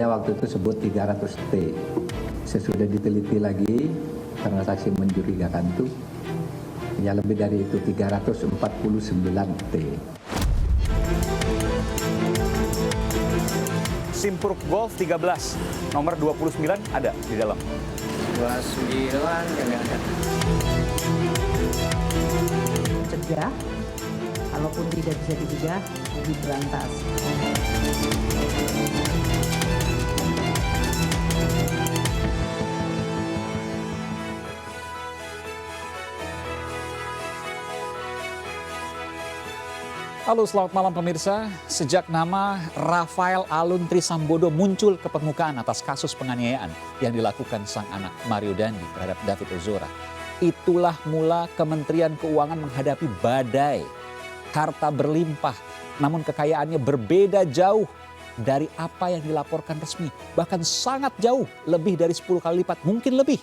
Saya waktu itu sebut 300T. Sesudah diteliti lagi, transaksi mencurigakan itu ya lebih dari itu, 349T. Simpurk Golf 13, nomor 29 ada di dalam. 29 nggak ada. Cegah, kalaupun tidak bisa dicegah, diberantas. Halo, selamat malam pemirsa. Sejak nama Rafael Alun Trisambodo muncul ke permukaan atas kasus penganiayaan yang dilakukan sang anak Mario Dandi terhadap David Ozora, itulah mula Kementerian Keuangan menghadapi badai. Harta berlimpah, namun kekayaannya berbeda jauh dari apa yang dilaporkan resmi. Bahkan sangat jauh, lebih dari 10 kali lipat, mungkin lebih.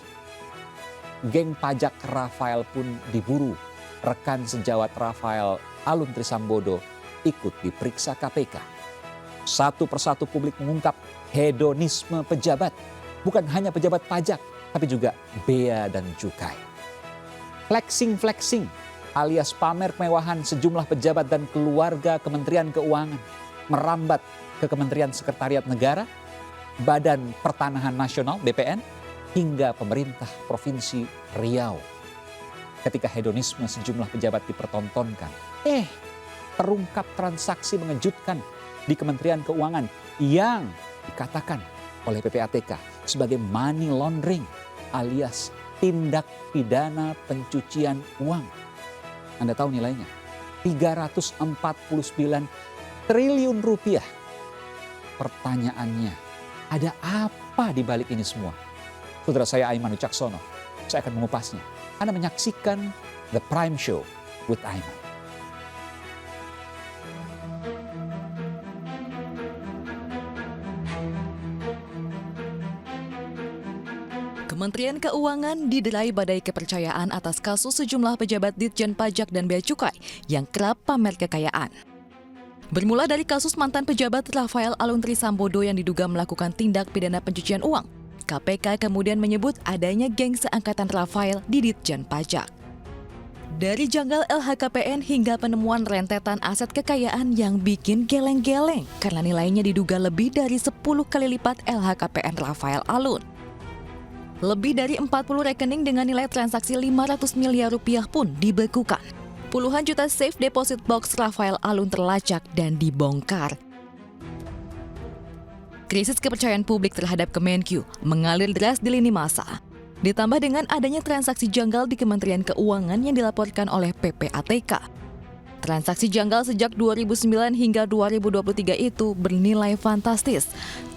Geng pajak Rafael pun diburu. Rekan sejawat Rafael Alun Trisambodo ikut diperiksa KPK. Satu persatu publik mengungkap hedonisme pejabat. Bukan hanya pejabat pajak, tapi juga bea dan cukai. Flexing alias pamer kemewahan sejumlah pejabat dan keluarga Kementerian Keuangan merambat ke Kementerian Sekretariat Negara, Badan Pertanahan Nasional BPN, hingga pemerintah Provinsi Riau. Ketika hedonisme sejumlah pejabat dipertontonkan, terungkap transaksi mengejutkan di Kementerian Keuangan yang dikatakan oleh PPATK sebagai money laundering alias tindak pidana pencucian uang. Anda tahu nilainya? 349 triliun rupiah. Pertanyaannya, ada apa di balik ini semua? Saudara saya Aiman Wicaksono, saya akan mengupasnya. Anda menyaksikan The Prime Show with Aiman. Kementerian Keuangan diderai badai kepercayaan atas kasus sejumlah pejabat Ditjen Pajak dan Bea Cukai yang kerap pamer kekayaan. Bermula dari kasus mantan pejabat Rafael Alun Trisambodo yang diduga melakukan tindak pidana pencucian uang, KPK kemudian menyebut adanya geng seangkatan Rafael di Ditjen Pajak. Dari janggal LHKPN hingga penemuan rentetan aset kekayaan yang bikin geleng-geleng karena nilainya diduga lebih dari 10 kali lipat LHKPN Rafael Alun. Lebih dari 40 rekening dengan nilai transaksi 500 miliar rupiah pun dibekukan. Puluhan juta safe deposit box Rafael Alun terlacak dan dibongkar. Krisis kepercayaan publik terhadap Kemenkyu mengalir deras di lini masa. Ditambah dengan adanya transaksi janggal di Kementerian Keuangan yang dilaporkan oleh PPATK. Transaksi janggal sejak 2009 hingga 2023 itu bernilai fantastis,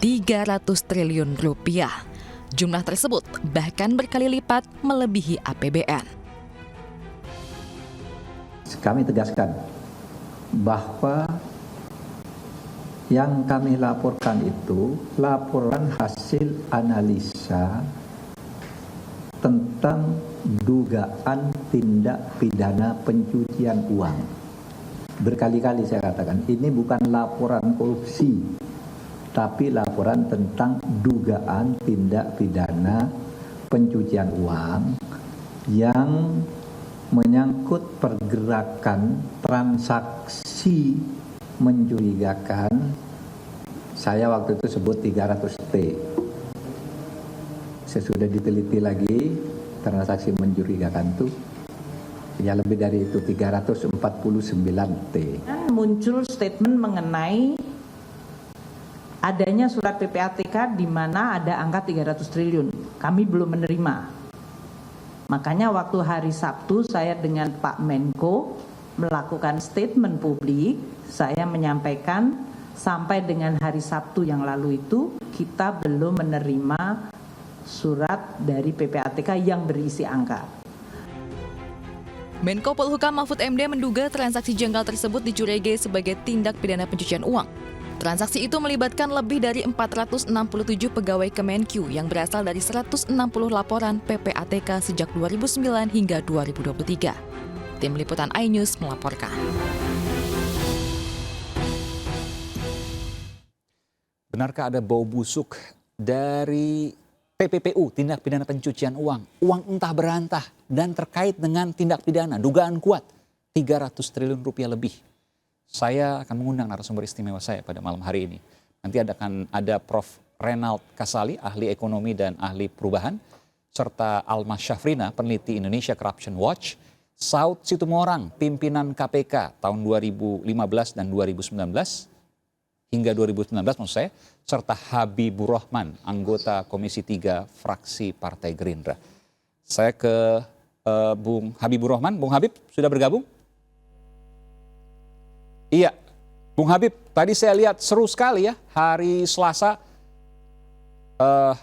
300 triliun rupiah. Jumlah tersebut bahkan berkali lipat melebihi APBN. Kami tegaskan bahwa yang kami laporkan itu laporan hasil analisa tentang dugaan tindak pidana pencucian uang. Berkali-kali saya katakan, ini bukan laporan korupsi, tapi laporan tentang dugaan tindak pidana pencucian uang yang menyangkut pergerakan transaksi mencurigakan. Saya waktu itu sebut 300T. Sesudah diteliti lagi, transaksi mencurigakan itu ya lebih dari itu, 349T. Muncul statement mengenai adanya surat PPATK di mana ada angka 300 triliun. Kami belum menerima. Makanya waktu hari Sabtu saya dengan Pak Menko melakukan statement publik, saya menyampaikan sampai dengan hari Sabtu yang lalu itu kita belum menerima surat dari PPATK yang berisi angka. Menko Polhukam Mahfud MD menduga transaksi janggal tersebut dicurigai sebagai tindak pidana pencucian uang. Transaksi itu melibatkan lebih dari 467 pegawai Kemenkyu yang berasal dari 160 laporan PPATK sejak 2009 hingga 2023. Tim Liputan iNews melaporkan. Benarkah ada bau busuk dari TPPU, tindak pidana pencucian uang entah berantah, dan terkait dengan tindak pidana, dugaan kuat, 300 triliun rupiah lebih. Saya akan mengundang narasumber istimewa saya pada malam hari ini. Nanti akan ada Prof. Renald Kasali, ahli ekonomi dan ahli perubahan, serta Alma Syafrina, peneliti Indonesia Corruption Watch, Saud Situmorang, pimpinan KPK tahun 2015 dan 2019, hingga 2019 maksud saya, serta Habibur Rahman, anggota Komisi 3 fraksi Partai Gerindra. Saya ke Bung Habibur Rahman. Bung Habib sudah bergabung? Iya, Bung Habib, tadi saya lihat seru sekali ya hari Selasa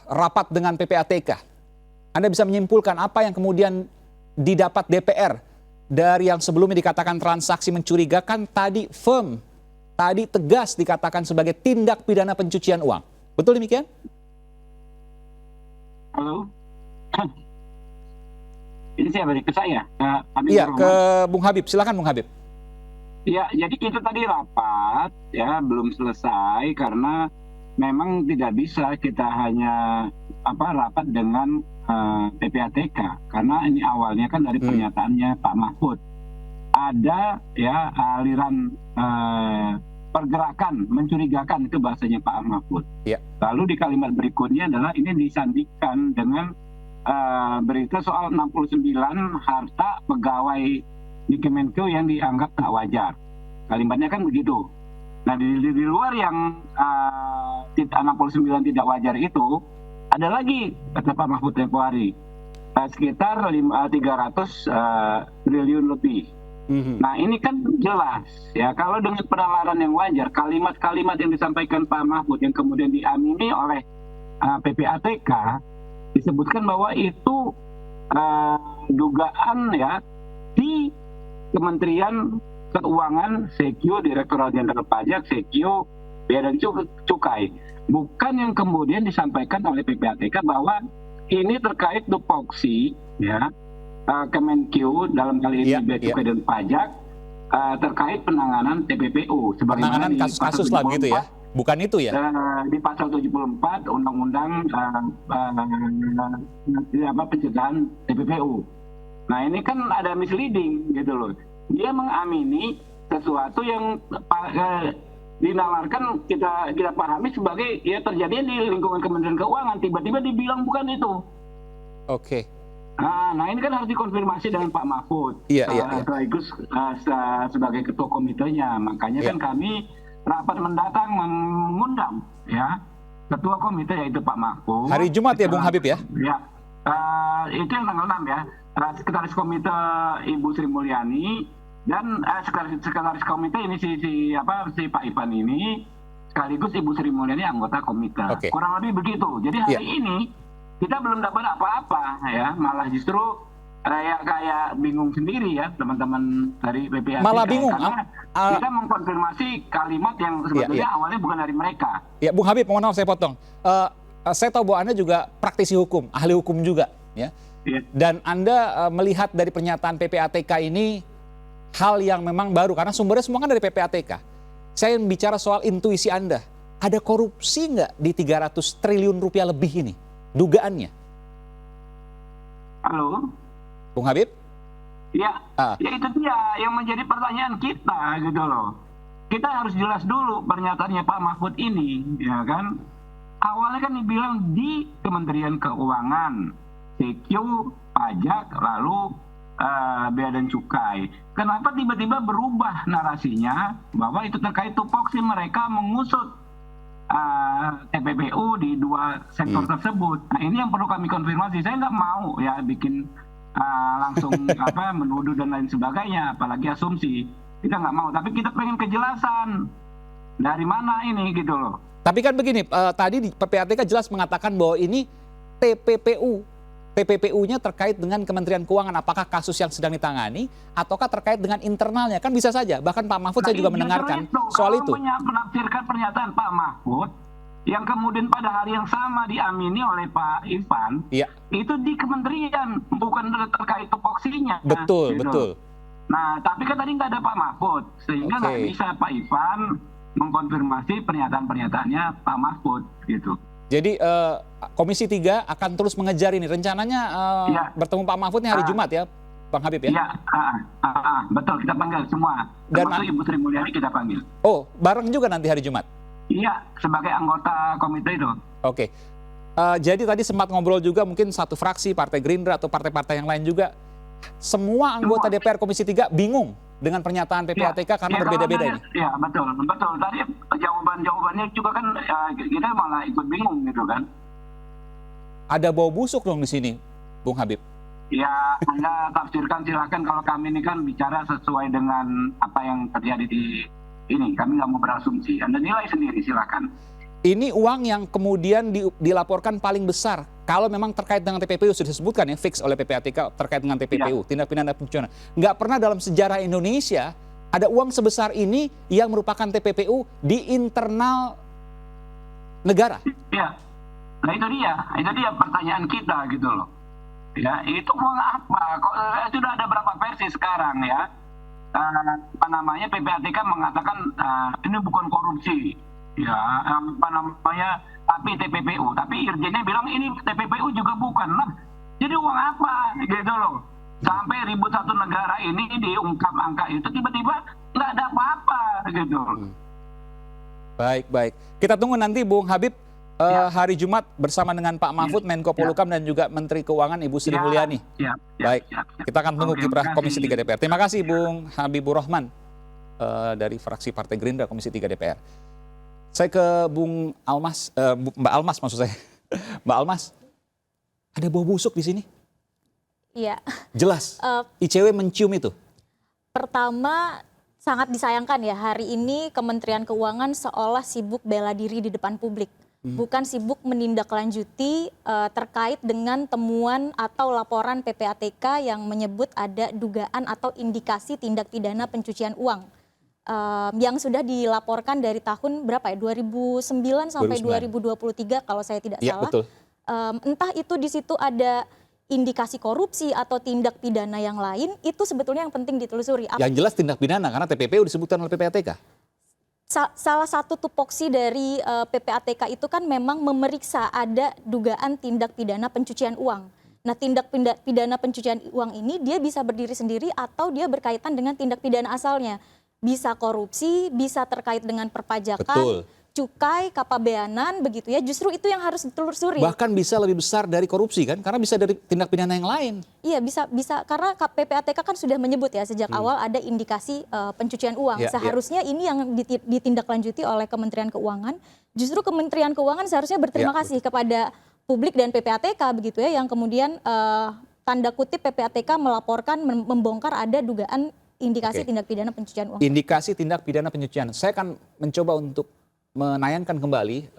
rapat dengan PPATK. Anda bisa menyimpulkan apa yang kemudian didapat DPR dari yang sebelumnya dikatakan transaksi mencurigakan, tadi firm, tadi tegas dikatakan sebagai tindak pidana pencucian uang. Betul demikian? Halo. Ini siapa nih? Ke saya? Iya, ke Bung Habib. Silakan Bung Habib. Ya, jadi kita tadi rapat, ya belum selesai karena memang tidak bisa kita hanya rapat dengan PPATK, karena ini awalnya kan dari pernyataannya Pak Mahfud. Ada ya aliran pergerakan mencurigakan, itu bahasanya Pak Mahfud. Ya. Lalu di kalimat berikutnya adalah ini disandingkan dengan berita soal 69 harta pegawai di Kemenko yang dianggap tak wajar. Kalimatnya kan begitu. Nah di luar yang 69 tidak wajar itu, ada lagi kata Pak Mahfud tempo hari sekitar 300 triliun lebih. Nah ini kan jelas ya, kalau dengan penalaran yang wajar, kalimat-kalimat yang disampaikan Pak Mahfud yang kemudian diamini oleh PPATK disebutkan bahwa itu dugaan ya di Kementerian Keuangan, Sekio, Direktorat Jenderal Pajak, Sekio, Bea dan Cukai, bukan yang kemudian disampaikan oleh PPATK bahwa ini terkait tupoksi ya Kemenkeu dalam kali ini Bea Cukai dan Pajak terkait penanganan TPPU, penanganan kasus-kasus lah gitu ya, bukan itu ya? Di pasal 74 Undang-Undang pencegahan TPPU. Nah ini kan ada misleading gitu loh. Dia mengamini sesuatu yang dinalarkan kita pahami sebagai ya terjadi di lingkungan Kementerian Keuangan, tiba-tiba dibilang bukan itu. Oke. Nah ini kan harus dikonfirmasi dengan Pak Mahfud. Iya. Sekaligus sebagai ketua komitenya. Makanya kan kami rapat mendatang mengundang ya ketua komite yaitu Pak Mahfud. Hari Jumat ya Bung Habib ya? Ya. Itu yang tanggal 6 ya. Sekretaris komite Ibu Sri Mulyani dan sekretaris komite ini si Pak Ivan ini sekaligus Ibu Sri Mulyani anggota komite. Okay. Kurang lebih begitu. Jadi hari ini kita belum dapat apa-apa ya, malah justru kayak bingung sendiri ya teman-teman dari PPATK. Malah bingung. Karena kita mengkonfirmasi kalimat yang sebetulnya awalnya bukan dari mereka. Ya Bung Habib, mohon maaf saya potong. Saya tahu bahwa Anda juga praktisi hukum, ahli hukum juga ya. Dan Anda melihat dari pernyataan PPATK ini hal yang memang baru karena sumbernya semua kan dari PPATK. Saya bicara soal intuisi Anda. Ada korupsi nggak di 300 triliun rupiah lebih ini? Dugaannya. Halo? Bung Habib? Ya, ya itu dia yang menjadi pertanyaan kita gitu loh. Kita harus jelas dulu pernyataannya Pak Mahfud ini, ya kan? Awalnya kan dibilang di Kementerian Keuangan, Sekio, Pajak, lalu Bea dan Cukai. Kenapa tiba-tiba berubah narasinya bahwa itu terkait tupoksi mereka mengusut TPPU di dua sektor tersebut. Nah ini yang perlu kami konfirmasi. Saya nggak mau ya bikin langsung menuduh dan lain sebagainya, apalagi asumsi. Kita nggak mau, tapi kita pengen kejelasan dari mana ini gitu loh. Tapi kan begini, tadi di PPATK jelas mengatakan bahwa ini TPPU-nya terkait dengan Kementerian Keuangan. Apakah kasus yang sedang ditangani ataukah terkait dengan internalnya? Kan bisa saja. Bahkan Pak Mahfud saya juga mendengarkan soal itu. Menafsirkan pernyataan Pak Mahfud yang kemudian pada hari yang sama diamini oleh Pak Ivan, itu di kementerian, bukan terkait tupoksinya. Betul, gitu. Betul. Nah, tapi kan tadi nggak ada Pak Mahfud, sehingga nggak bisa Pak Ivan mengkonfirmasi pernyataan-pernyataannya Pak Mahfud gitu. Jadi Komisi 3 akan terus mengejar ini. Rencananya Ya. bertemu Pak Mahfud ini hari Jumat ya, Bang Habib ya? Iya, betul, kita panggil semua. Dan Termasuk Ibu Sri Mulyani kita panggil. Oh, bareng juga nanti hari Jumat? Iya, sebagai anggota komite itu. Oke. Jadi tadi sempat ngobrol juga mungkin satu fraksi, Partai Gerindra atau partai-partai yang lain juga. Semua anggota DPR Komisi 3 bingung dengan pernyataan PPATK karena berbeda-beda ini. Iya, betul. Tadi jawabannya juga kan kita malah ikut bingung gitu kan. Ada bau busuk dong di sini, Bung Habib. Ya, Anda tafsirkan silakan, kalau kami ini kan bicara sesuai dengan apa yang terjadi di ini. Kami nggak mau berasumsi. Anda nilai sendiri silakan. Ini uang yang kemudian dilaporkan paling besar. Kalau memang terkait dengan TPPU, sudah disebutkan ya, fix oleh PPATK terkait dengan TPPU, tindak pidana pencucian. Nggak pernah dalam sejarah Indonesia ada uang sebesar ini yang merupakan TPPU di internal negara. Ya, nah itu dia pertanyaan kita gitu loh. Ya, itu uang apa? Kok sudah ada berapa versi sekarang ya? Apa namanya, PPATK mengatakan ini bukan korupsi. Ya, apa namanya, tapi TPPU. Tapi Irjennya bilang ini TPPU juga bukan. Nah, jadi uang apa gitu loh. Sampai ribut satu negara ini diungkap angka itu, tiba-tiba nggak ada apa-apa gitu. Baik. Kita tunggu nanti Bung Habib hari Jumat bersama dengan Pak Mahfud, Menko Polhukam dan juga Menteri Keuangan Ibu Sri Mulyani. Baik, kita akan tunggu kiprah Komisi 3 DPR. Terima kasih Bung Habibur Rahman dari fraksi Partai Gerindra Komisi 3 DPR. Saya ke Bung Almas, Mbak Almas maksud saya. Mbak Almas, ada bau busuk di sini? Iya. Jelas, ICW mencium itu. Pertama, sangat disayangkan ya, hari ini Kementerian Keuangan seolah sibuk bela diri di depan publik. Bukan sibuk menindaklanjuti terkait dengan temuan atau laporan PPATK yang menyebut ada dugaan atau indikasi tindak pidana pencucian uang. Yang sudah dilaporkan dari tahun berapa ya, 2009 sampai 2023 kalau saya tidak salah. Betul. Entah itu di situ ada indikasi korupsi atau tindak pidana yang lain, itu sebetulnya yang penting ditelusuri. Yang jelas tindak pidana karena TPPU disebutkan oleh PPATK. Salah satu tupoksi dari PPATK itu kan memang memeriksa ada dugaan tindak pidana pencucian uang. Nah, tindak pidana pencucian uang ini dia bisa berdiri sendiri atau dia berkaitan dengan tindak pidana asalnya. Bisa korupsi, bisa terkait dengan perpajakan, cukai, kapabeanan, begitu ya. Justru itu yang harus ditelusuri. Bahkan bisa lebih besar dari korupsi kan, karena bisa dari tindak pidana yang lain. Iya, bisa karena PPATK kan sudah menyebut ya sejak awal ada indikasi pencucian uang. Seharusnya ini yang ditindaklanjuti oleh Kementerian Keuangan. Justru Kementerian Keuangan seharusnya berterima kasih kepada publik dan PPATK begitu ya, yang kemudian tanda kutip PPATK melaporkan membongkar ada dugaan indikasi tindak pidana pencucian uang. Indikasi tindak pidana pencucian. Saya akan mencoba untuk menayangkan kembali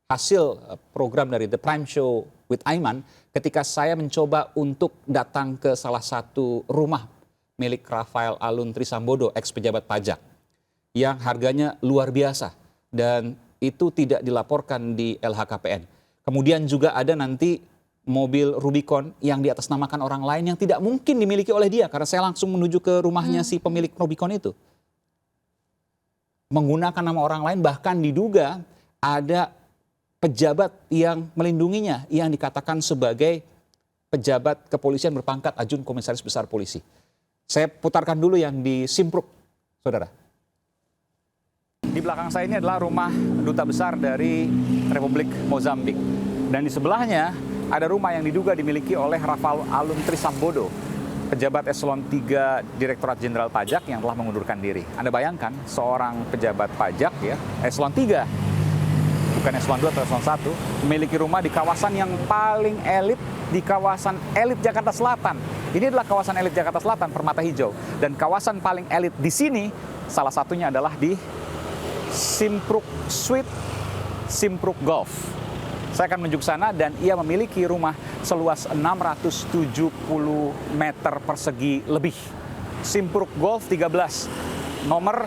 hasil program dari The Prime Show with Aiman ketika saya mencoba untuk datang ke salah satu rumah milik Rafael Alun Trisambodo, ex pejabat pajak, yang harganya luar biasa dan itu tidak dilaporkan di LHKPN. Kemudian juga ada nanti mobil Rubicon yang diatasnamakan orang lain yang tidak mungkin dimiliki oleh dia, karena saya langsung menuju ke rumahnya si pemilik Rubicon itu. Menggunakan nama orang lain, bahkan diduga ada pejabat yang melindunginya yang dikatakan sebagai pejabat kepolisian berpangkat Ajun Komisaris Besar Polisi. Saya putarkan dulu yang di Simpruk, saudara. Di belakang saya ini adalah rumah duta besar dari Republik Mozambik. Dan di sebelahnya ada rumah yang diduga dimiliki oleh Rafael Alun Trisambodo, pejabat eselon 3 Direktorat Jenderal Pajak yang telah mengundurkan diri. Anda bayangkan seorang pejabat pajak ya, eselon 3, bukan eselon 2 atau eselon 1, memiliki rumah di kawasan yang paling elit, di kawasan elit Jakarta Selatan. Ini adalah kawasan elit Jakarta Selatan, Permata Hijau. Dan kawasan paling elit di sini, salah satunya adalah di Simpruk Suite, Simpruk Golf. Saya akan menuju ke sana dan ia memiliki rumah seluas 670 meter persegi lebih. Simpruk Golf 13. Nomor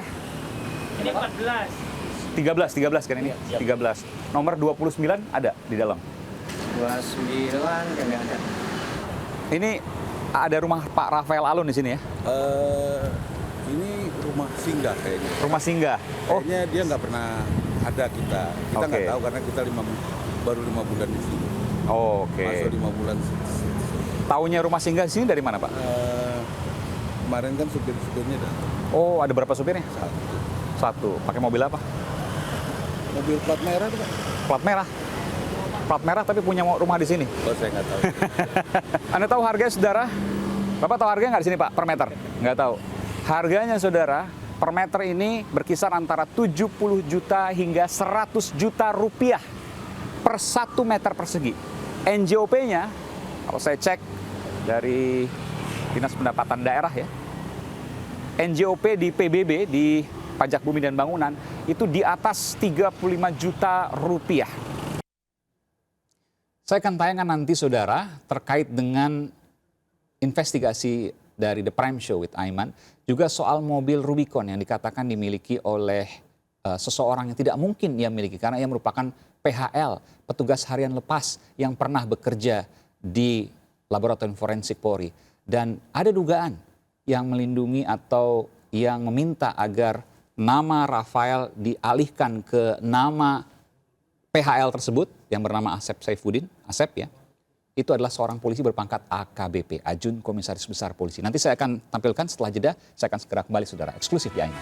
Ini 14. 13 kan ini? 13. Nomor 29 ada di dalam. 29 enggak ada. Ini ada rumah Pak Rafael Alun di sini ya? Ini rumah singgah kayaknya. Rumah singgah. Oh, Kayaknya dia nggak pernah ada kita. Kita nggak Oke. tahu karena kita baru 5 bulan di sini. oke. Masuk 5 bulan. Taunya rumah singgah di sini dari mana, Pak? Kemarin kan supir-supirnya datang. Oh, ada berapa supirnya? Satu. Pakai mobil apa? Mobil plat merah tuh, Pak. Plat merah. Plat merah tapi punya rumah di sini. Oh, saya nggak tahu. Anda tahu harganya, saudara? Bapak tahu harganya nggak di sini, Pak? Per meter? Nggak tahu. Harganya, saudara, per meter ini berkisar antara 70 juta hingga 100 juta rupiah per 1 meter persegi. NJOP-nya, kalau saya cek dari Dinas Pendapatan Daerah ya, NJOP di PBB, di Pajak Bumi dan Bangunan, itu di atas 35 juta rupiah. Saya akan tayangkan nanti, saudara, terkait dengan investigasi dari The Prime Show with Aiman, juga soal mobil Rubicon yang dikatakan dimiliki oleh seseorang yang tidak mungkin ia miliki karena ia merupakan PHL, petugas harian lepas yang pernah bekerja di Laboratorium Forensik Polri. Dan ada dugaan yang melindungi atau yang meminta agar nama Rafael dialihkan ke nama PHL tersebut yang bernama Asep Saifuddin, Asep ya. Itu adalah seorang polisi berpangkat AKBP, Ajun Komisaris Besar Polisi. Nanti saya akan tampilkan setelah jeda, saya akan segera kembali, saudara, eksklusif di Aiman.